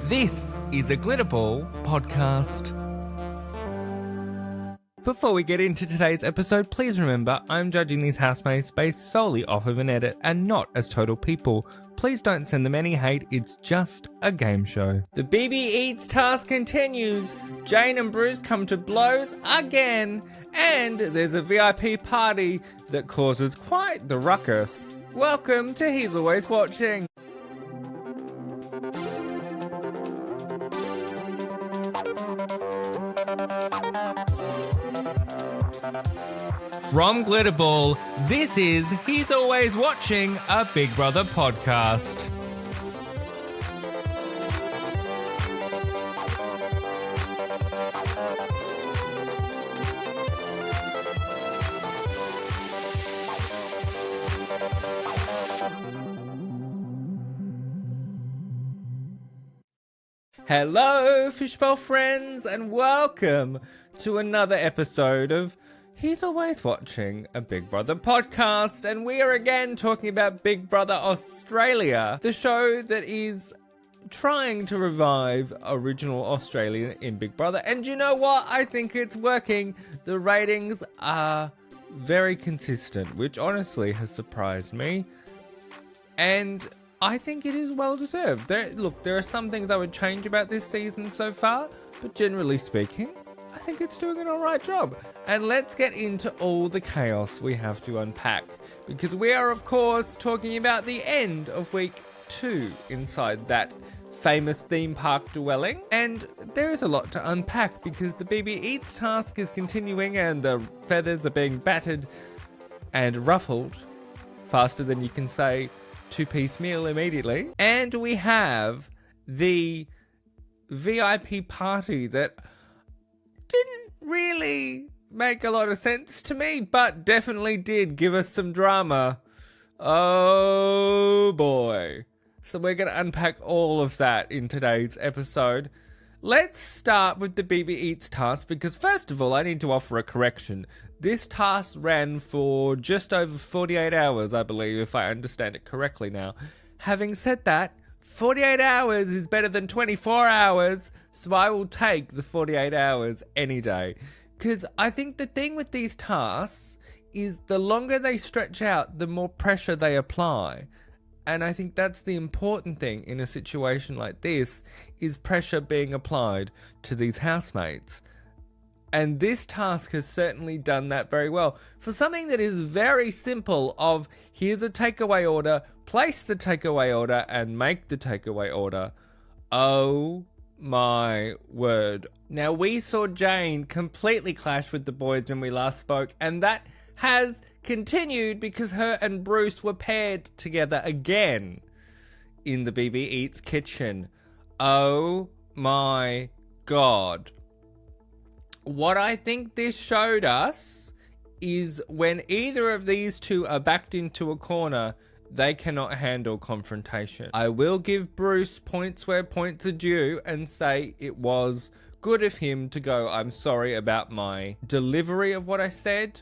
This is a Glitterball podcast. Before we get into today's episode, please remember I'm judging these housemates based solely off of an edit and not as total people. Please don't send them any hate, it's just a game show. The BB Eats task continues. Jane and Bruce come to blows again, and there's a VIP party that causes quite the ruckus. Welcome to He's Always Watching. From Glitterball, this is He's Always Watching, a Big Brother podcast. Hello, Fishbowl friends, and welcome to another episode of He's Always Watching, a Big Brother podcast, and we are again talking about Big Brother Australia, the show that is trying to revive original Australia in Big Brother. And you know what? I think it's working. The ratings are very consistent, which honestly has surprised me. And I think it is well deserved. There are some things I would change about this season so far, but generally speaking, I think it's doing an alright job. And let's get into all the chaos we have to unpack, because we are of course talking about the end of week 2 inside that famous theme park dwelling. And there is a lot to unpack because the BB Eats task is continuing and the feathers are being battered and ruffled faster than you can say two-piece meal immediately. And we have the VIP party that didn't really make a lot of sense to me, but definitely did give us some drama. Oh boy. So we're going to unpack all of that in today's episode. Let's start with the BB Eats task, because first of all, I need to offer a correction. This task ran for just over 48 hours, I believe, if I understand it correctly now. Having said that, 48 hours is better than 24 hours, so I will take the 48 hours any day. Because I think the thing with these tasks is the longer they stretch out, the more pressure they apply. And I think that's the important thing in a situation like this, is pressure being applied to these housemates. And this task has certainly done that very well. For something that is very simple of, here's a takeaway order, place the takeaway order, and make the takeaway order. Oh my word. Now, we saw Jane completely clash with the boys when we last spoke, and that has continued because her and Bruce were paired together again in the BB Eats kitchen. Oh my god. What I think this showed us is when either of these two are backed into a corner, they cannot handle confrontation. I will give Bruce points where points are due and say it was good of him to go, I'm sorry about my delivery of what I said.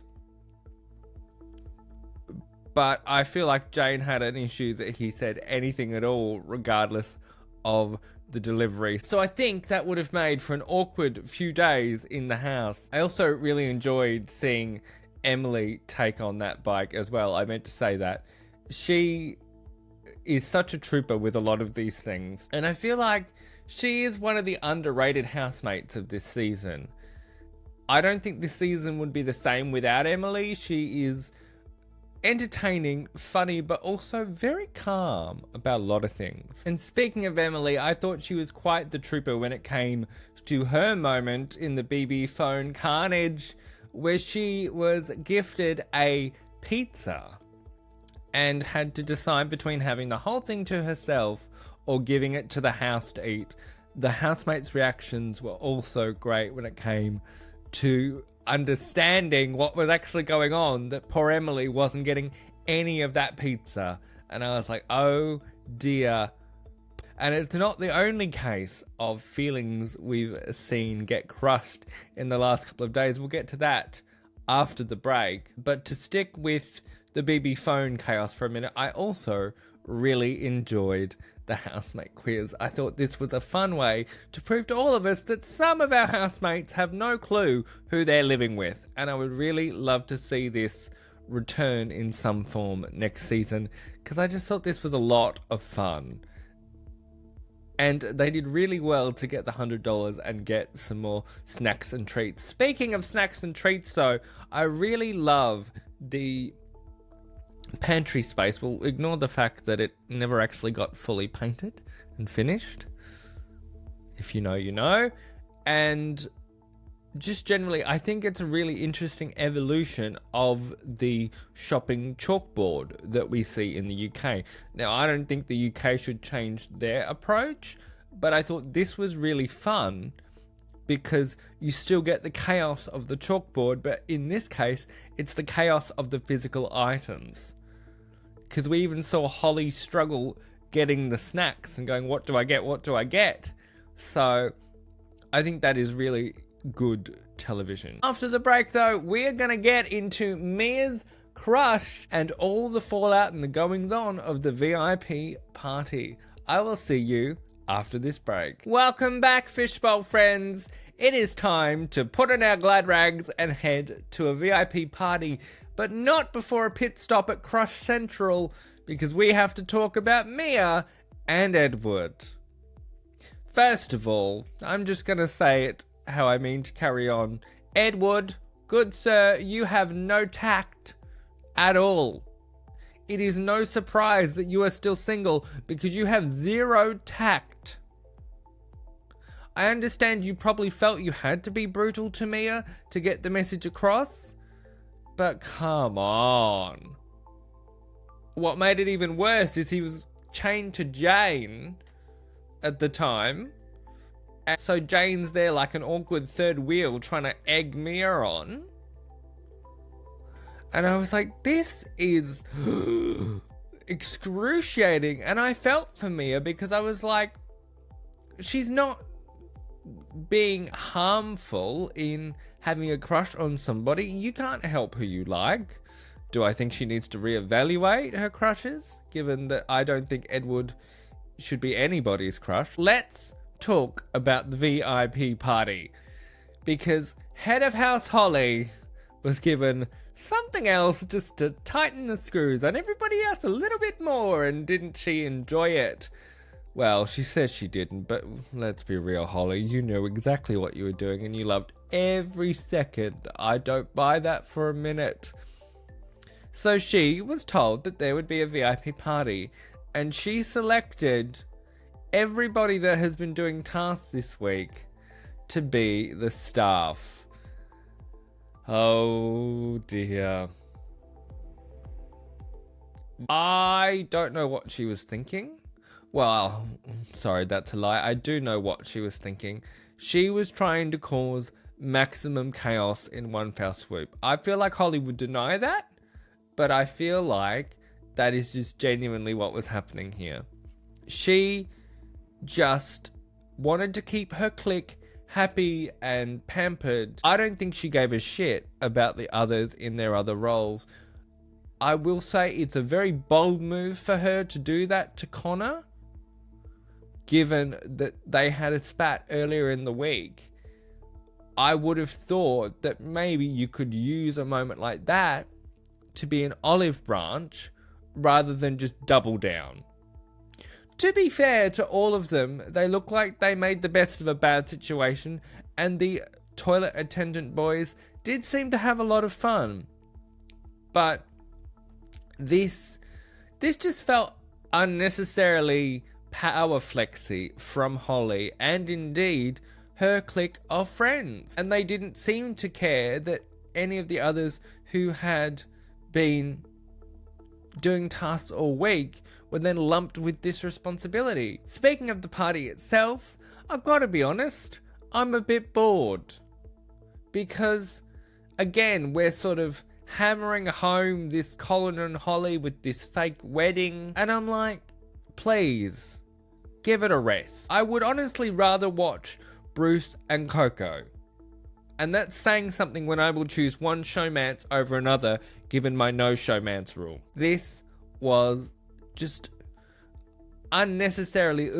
But I feel like Jane had an issue that he said anything at all, regardless of the delivery. So I think that would have made for an awkward few days in the house. I also really enjoyed seeing Emily take on that bike as well. I meant to say that. She is such a trooper with a lot of these things. And I feel like she is one of the underrated housemates of this season. I don't think this season would be the same without Emily. She is entertaining, funny, but also very calm about a lot of things. And speaking of Emily, I thought she was quite the trooper when it came to her moment in the BB phone carnage, where she was gifted a pizza and had to decide between having the whole thing to herself or giving it to the house to eat. The housemates' reactions were also great when it came to understanding what was actually going on, that poor Emily wasn't getting any of that pizza. And I was like, oh dear. And it's not the only case of feelings we've seen get crushed in the last couple of days. We'll get to that after the break. But to stick with the BB phone chaos for a minute, I also really enjoyed the housemate quiz. I thought this was a fun way to prove to all of us that some of our housemates have no clue who they're living with. And I would really love to see this return in some form next season, because I just thought this was a lot of fun. And they did really well to get the $100 and get some more snacks and treats. Speaking of snacks and treats though, I really love the pantry space. We'll ignore the fact that it never actually got fully painted and finished. If you know, you know. And just generally, I think it's a really interesting evolution of the shopping chalkboard that we see in the UK. Now, I don't think the UK should change their approach, but I thought this was really fun because you still get the chaos of the chalkboard, but in this case, it's the chaos of the physical items. Because we even saw Holly struggle getting the snacks and going, what do I get? What do I get? So I think that is really good television. After the break though, we're going to get into Mia's crush and all the fallout and the goings on of the VIP party. I will see you after this break. Welcome back, Fishbowl friends. It is time to put on our glad rags and head to a VIP party, but not before a pit stop at Crush Central, because we have to talk about Mia and Edward. First of all, I'm just going to say it how I mean to carry on. Edward, good sir, you have no tact at all. It is no surprise that you are still single because you have zero tact. I understand you probably felt you had to be brutal to Mia to get the message across, but come on. What made it even worse is he was chained to Jane at the time, and so Jane's there like an awkward third wheel trying to egg Mia on. And I was like, this is excruciating. And I felt for Mia because I was like, she's not being harmful in having a crush on somebody. You can't help who you like. Do I think she needs to reevaluate her crushes, given that I don't think Edward should be anybody's crush? Let's talk about the VIP party, because head of house Holly was given something else just to tighten the screws on everybody else a little bit more, and didn't she enjoy it? Well, she says she didn't, but let's be real, Holly. You knew exactly what you were doing and you loved every second. I don't buy that for a minute. So she was told that there would be a VIP party, and she selected everybody that has been doing tasks this week to be the staff. Oh dear. I don't know what she was thinking. Well, sorry, that's a lie. I do know what she was thinking. She was trying to cause maximum chaos in one fell swoop. I feel like Holly would deny that, but I feel like that is just genuinely what was happening here. She just wanted to keep her clique happy and pampered. I don't think she gave a shit about the others in their other roles. I will say it's a very bold move for her to do that to Connor, given that they had a spat earlier in the week. I would have thought that maybe you could use a moment like that to be an olive branch rather than just double down. To be fair to all of them, they look like they made the best of a bad situation, and the toilet attendant boys did seem to have a lot of fun. But this just felt unnecessarily power flexy from Holly, and indeed her clique of friends. And they didn't seem to care that any of the others who had been doing tasks all week were then lumped with this responsibility. Speaking of the party itself, I've got to be honest, I'm a bit bored. Because, again, we're sort of hammering home this Colin and Holly with this fake wedding. And I'm like, please, give it a rest. I would honestly rather watch Bruce and Coco. And that's saying something when I will choose one showmance over another, given my no showmance rule. This was just unnecessarily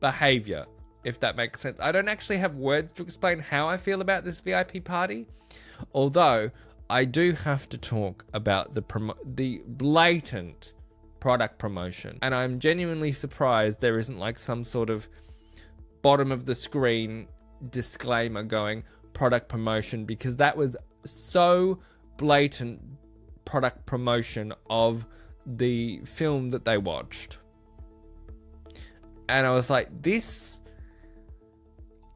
behavior, if that makes sense. I don't actually have words to explain how I feel about this VIP party, although I do have to talk about the blatant product promotion. And I'm genuinely surprised there isn't like some sort of bottom of the screen disclaimer going product promotion, because that was so blatant product promotion of the film that they watched. And I was like,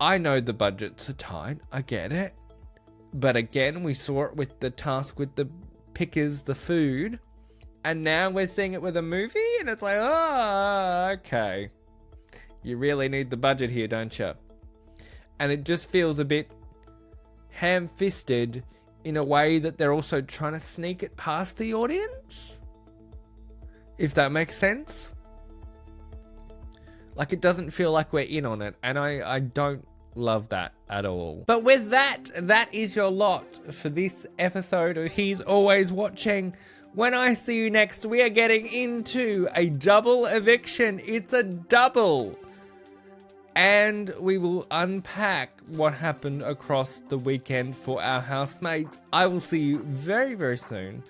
I know the budgets are tight, I get it. But again, we saw it with the task with the pickers, the food. And now we're seeing it with a movie, and it's like, oh, okay. You really need the budget here, don't you? And it just feels a bit ham-fisted in a way that they're also trying to sneak it past the audience. If that makes sense. Like, it doesn't feel like we're in on it, and I don't love that at all. But with that is your lot for this episode of He's Always Watching. When I see you next, we are getting into a double eviction. It's a double. And we will unpack what happened across the weekend for our housemates. I will see you very, very soon.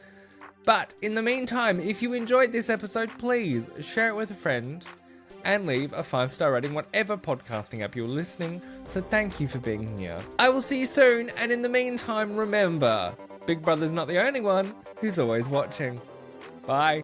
But in the meantime, if you enjoyed this episode, please share it with a friend and leave a 5-star rating, whatever podcasting app you're listening. So thank you for being here. I will see you soon. And in the meantime, remember, Big Brother's not the only one who's always watching. Bye.